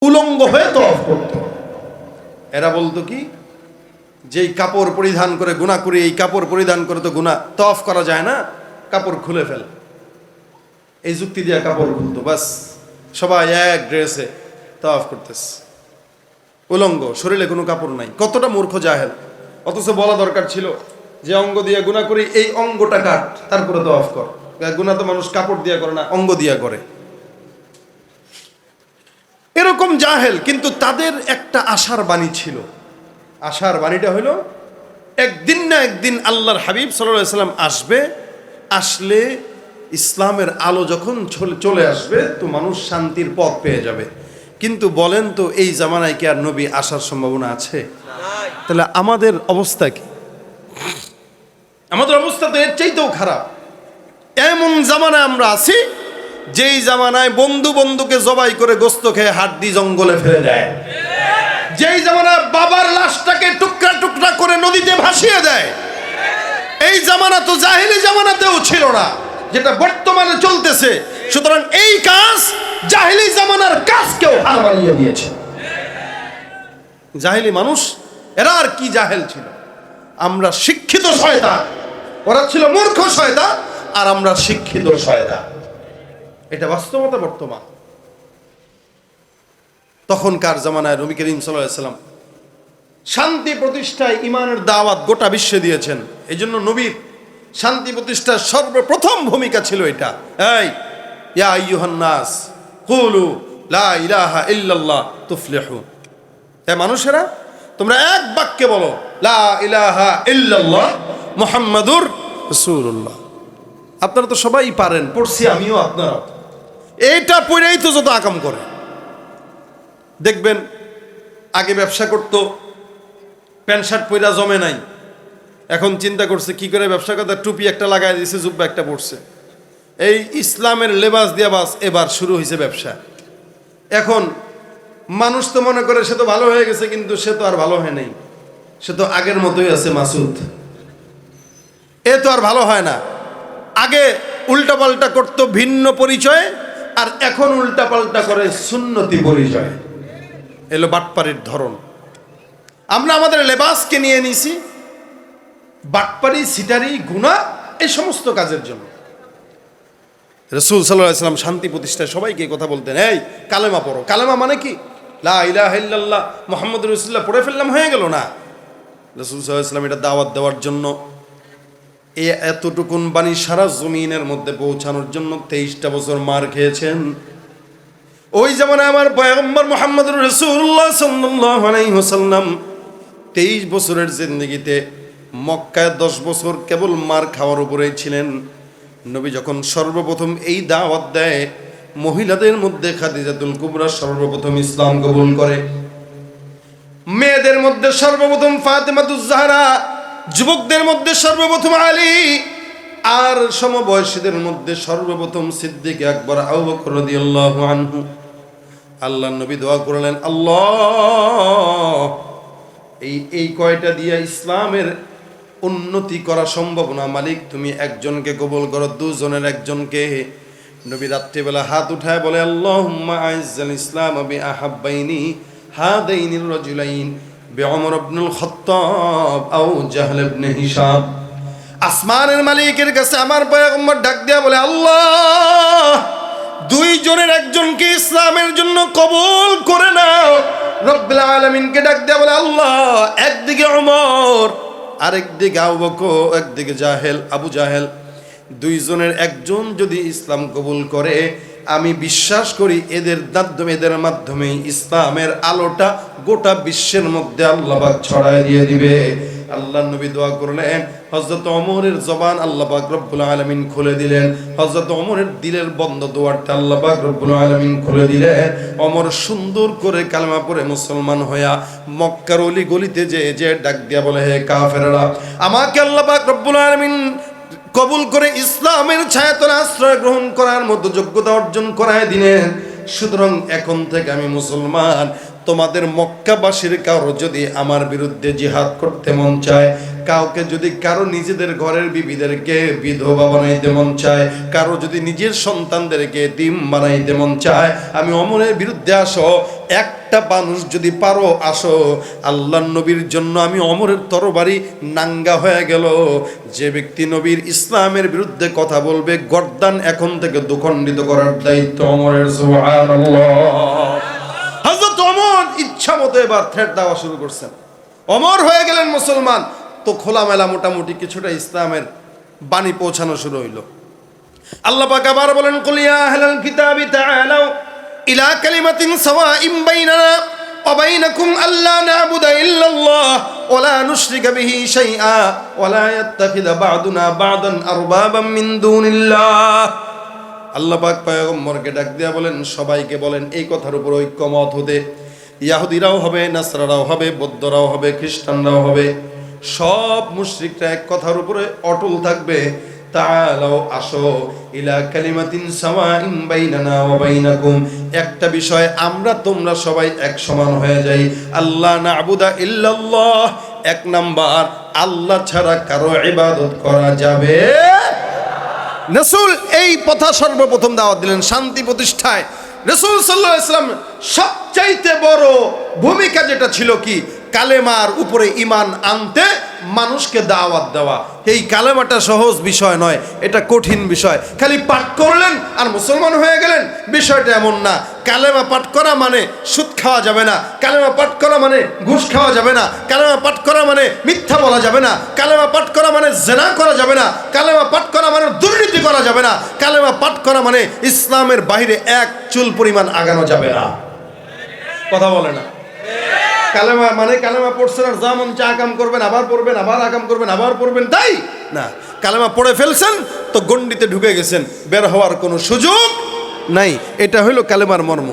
উলঙ্গ হয়ে তওয়াফ করত। এরা বলতো কি, যেই কাপড় পরিধান করে গুনাহ করি, এই কাপড় পরিধান করে তো গুনাহ, তওয়াফ করা যায় না, কাপড় খুলে ফেল। এই যুক্তি দিয়ে কাপড় খুলতো, বাস সবাই এক ড্রেসে তওয়াফ করতেছে, উলঙ্গ, শরীরে কোনো কাপড় নাই। কতটা মূর্খ জাহেল! অথচ বলা দরকার ছিল যে অঙ্গ দিয়ে গুনাহ করি, এই অঙ্গটা কাট, তারপরে তওয়াফ কর। গুনাহ তো মানুষ কাপড় দিয়া করে না, অঙ্গ দিয়া করে। এরকম জাহেল, কিন্তু তাদের একটা আশার বাণী ছিল। আশার বাণীটা হলো, একদিন না একদিন আল্লাহর হাবিব সাল্লাল্লাহু আলাইহি সাল্লাম আসবে, আসলে ইসলামের আলো যখন চলে আসবে তো মানুষ শান্তির পথ পেয়ে যাবে। কিন্তু বলেন তো, এই জামানায় কি আর নবী আসার সম্ভাবনা আছে? তাহলে আমাদের অবস্থা কি? আমাদের অবস্থা তো এর চাইতেও খারাপ। এমন জামানায় আমরা আছি, যেই জামানায় বন্ধু বন্ধুকে জবাই করে গোস্ত খেয়ে হাড্ডি জঙ্গলে ফেলে দেয়। যেই জামানায় বাবার লাশটাকে টুকরা টুকরা করে নদীতে ভাসিয়ে দেয়। এই জামানা তো জাহিলি জামানাতেও ছিল না, যেটা বর্তমানে চলতেছে। সুতরাং এই কাজ জাহিলি জামানার কাজকেও হার বানিয়ে দিয়েছে। জাহিলি মানুষ, এরা আর কি জাহেল ছিল? আমরা শিক্ষিত শয়তান, ওরা ছিল মূর্খ শয়তান, আর আমরা শিক্ষিত শয়তান। এটা বাস্তবতা বর্তমান। তখনকার জামানায় নবী করিম সাল্লাল্লাহু আলাইহি সাল্লাম শান্তি প্রতিষ্ঠায় ঈমানের দাওয়াত গোটা বিশ্বে দিয়েছেন। এই জন্য নবীর শান্তি প্রতিষ্ঠার সর্বপ্রথম ভূমিকা ছিল এটা। এই ইয়া আইয়ুহান নাস কুলু লা ইলাহা ইল্লাল্লাহ তুফলিহু। হে মানুষেরা, তোমরা এক বাক্যে বলো, লা ইলাহা ইল্লাল্লাহ মুহাম্মাদুর রাসূলুল্লাহ। আপনারা তো সবাই পারেন, পড়ছি আমিও, আপনারাও। এইটা পড়েই তো যত আকাম করে। দেখবেন আগে ব্যবসা করতো, প্যান্ট শার্ট পইরা জমে নাই, এখন চিন্তা করছে কি করে ব্যবসা করতে, টুপি একটা লাগাই দিয়েছে, জুব্বা একটা পড়ছে। এই ইসলামের লেবাস দিয়া বাস এবার শুরু হয়েছে ব্যবসা। এখন মানুষ তো মনে করে সে তো ভালো হয়ে গেছে, কিন্তু সে তো আর ভালো হয় নাই, সে তো আগের মতোই আছে মাসুদ। এ তো আর ভালো হয় না। আগে উল্টাপাল্টা করতো ভিন্ন পরিচয়, আর এখন উল্টাপাল্টা করে সুন্নতি পরিচয়। এলো বাটপাড়ির ধরন। আমরা আমাদের লেবাসকে নিয়ে নিছি বাটপাড়ি, সিটারি, গুনাহ, এই সমস্ত কাজের জন্য। রাসূল সাল্লাল্লাহু আলাইহি ওয়াসাল্লাম শান্তি প্রতিষ্ঠায় সবাইকে কথা বলতেন, এই কালেমা পড়ো। কালেমা মানে কি? লা ইলাহা ইল্লাল্লাহ মুহাম্মাদুর রাসূলুল্লাহ পড়ে ফেললাম, হয়ে গেল না। রাসূল সাল্লাল্লাহু আলাইহি ওয়াসাল্লাম এটা দাওয়াত দেওয়ার জন্য, এতটুকুন বাণী সারা জমিনের মধ্যে পৌঁছানোর জন্য 23টা বছর মার খেয়েছেন। ওই জামানায় আমার পয়গম্বর মুহাম্মদুর রাসূলুল্লাহ সাল্লাল্লাহু আলাইহি ওয়াসাল্লাম 23 বছরের জিন্দেগিতে মক্কায় 10 বছর কেবল মার খাওয়ার উপরেই ছিলেন। নবী যখন সর্বপ্রথম এই দাওয়াত দেয়, মহিলাদের মধ্যে খাদিজাতুল কুবরা সর্বপ্রথম ইসলাম কবুল করে, মেয়েদের মধ্যে সর্বপ্রথম ফাতেমাতুজ জাহরা, যুবকদের মধ্যে সর্বপ্রথম আলী, আর সমবয়সীদের মধ্যে সর্বপ্রথম সিদ্দিক আকবর আবু বকর রাদিয়াল্লাহু আনহু। আল্লাহর নবী দোয়া করলেন, আল্লাহ এই কয়টা দিয়ে ইসলামের উন্নতি করা সম্ভব না, মালিক তুমি একজনকে কবুল করো, দুজনের একজনকে। নবী রাত্রিবেলা হাত উঠায় বলে, আল্লাহুম্মা আইজ্জাল ইসলাম বি আহাব্বাইনি হাদাইনির রাজুলাইন বিউমর ইবনুল খাত্তাব আও জাহল ইবনে হিশাম। আসমানের মালিকের কাছে আমার পয়গম্বর ডাক দেয়া বলে, আল্লাহ দুইজনের একজনকে ইসলামের জন্য কবুল করে নাও। রব্বুল আলামিনকে ডাক দেয়া বলে, আল্লাহ একদিকে ওমর, আরেকদিকে আবু বকর, একদিকে আবু জাহেল, দুইজনের একজন যদি ইসলাম কবুল করে, আমি বিশ্বাস করি এদের মাধ্যমে ইসলামের আলোটা গোটা বিশ্বের মধ্যে আল্লাহ পাক ছড়ায় দিয়ে দিবে। আল্লাহর নবী দোয়া করলেন, হযরত ওমরের জবান আল্লাহ পাক রব্বুল আলামিন খুলে দিলেন। হযরত ওমরের দিলের বন্ধ দুয়ারটা আল্লাহ পাক রব্বুল আলামিন খুলে দিলেন। ওমর সুন্দর করে কালেমা পড়ে মুসলমান হইয়া মক্কার অলি গলিতে যে ডাক দিয়া বলে, হে কাফেররা, আমাকে আল্লাহ পাক রব্বুল আলামিন কবুল করে ইসলামের ছায়াতলে আশ্রয় গ্রহণ করার মতো যোগ্যতা অর্জন করায় দিলেন। সুতরাং এখন থেকে আমি মুসলমান। তোমাদের মক্কাবাসীর কারো যদি আমার বিরুদ্ধে জিহাদ করতে মন চায়, কাউকে যদি কারো নিজেদের ঘরের বিবিদেরকে বিধবা বানাইতে মন চায়, কারো যদি নিজের সন্তানদেরকে এতিম বানাইতে মন চায়, আমি ওমরের বিরুদ্ধে আসো, একটা মানুষ যদি পারো আসো, আল্লাহর নবীর জন্য আমি ওমরের তরবারি নাঙ্গা হয়ে গেল। যে ব্যক্তি নবীর ইসলামের বিরুদ্ধে কথা বলবে গর্দান এখন থেকে দুখণ্ডিত করার দায়িত্ব ওমরের। সুবহানাল্লাহ। হযরত ওমর ইচ্ছা মতো এবার থ্রেট দেওয়া শুরু করছেন। ওমর হয়ে গেলেন মুসলমান, তো খোলামেলা মোটামুটি কিছুটা ইসলামের বাণী পৌঁছানো শুরু হইল। আল্লাহ পাক আবার বলেন, কুল ইয়া আহলাল কিতাবি তাআলাউ ইলা কালিমাতিন সাওয়াইন বাইনানা ওয়া বাইনাকুম আল্লা না'বুদা ইল্লাল্লাহ ওয়া লা নুশরিকা বিহি শাইআ ওয়া লা ইয়াত্তাখিযা বা'দুনা বা'দান আরবাবাম মিন দুনিল্লাহ। আল্লাহ পাক পয়গম্বরকে ডাক দিয়া বলেন, সবাইকে বলেন এই কথার উপর ঐক্যমত হতে। ইহুদিরাও হবে, নাসরারাও হবে, বৌদ্ধরাও হবে, খ্রিস্টানরাও হবে, সব মুশরিকরা এক কথার উপরে অটল থাকবে। তাআলাও আসো ইলা কালিমাতিন সাওয়াইন বাইনানা ওয়া বাইনাকুম, একটা বিষয় আমরা তোমরা সবাই এক সমান হয়ে যাই। আল্লাহ না'বুদা ইল্লাল্লাহ, এক নাম্বার আল্লাহ ছাড়া কারো ইবাদত করা যাবে। রাসূল এই কথা সর্বপ্রথম দাওয়াত দিলেন শান্তি প্রতিষ্ঠায়। রাসূল সাল্লাল্লাহু আলাইহি ওয়াসাল্লাম সবচাইতে বড় ভূমিকা যেটা ছিল কি, কালেমার উপরে ঈমান আনতে মানুষকে দাওয়াত দেওয়া। এই কালেমাটা সহজ বিষয় নয়, এটা কঠিন বিষয়। খালি পাঠ করলেন আর মুসলমান হয়ে গেলেন, বিষয়টা এমন না। কালেমা পাঠ করা মানে সুদ খাওয়া যাবে না, কালেমা পাঠ করা মানে ঘুষ খাওয়া যাবে না, কালেমা পাঠ করা মানে মিথ্যা বলা যাবে না, কালেমা পাঠ করা মানে জেনা করা যাবে না, কালেমা পাঠ করা মানে দুর্নীতি করা যাবে না, কালেমা পাঠ করা মানে ইসলামের বাইরে এক চুল পরিমাণ আগানো যাবে না। কথা বলে না? কালেমা মানে কালেমা পড়ছেন আর যা মন চা আকাম করবেন, আবার পড়বেন, আবার আকাম করবেন, আবার পড়বেন, তাই না। কালেমা পড়ে ফেলছেন তো গণ্ডিতে ঢুকে গেছেন, বের হওয়ার কোনো সুযোগ নাই। এটা হইল কালেমার মর্ম।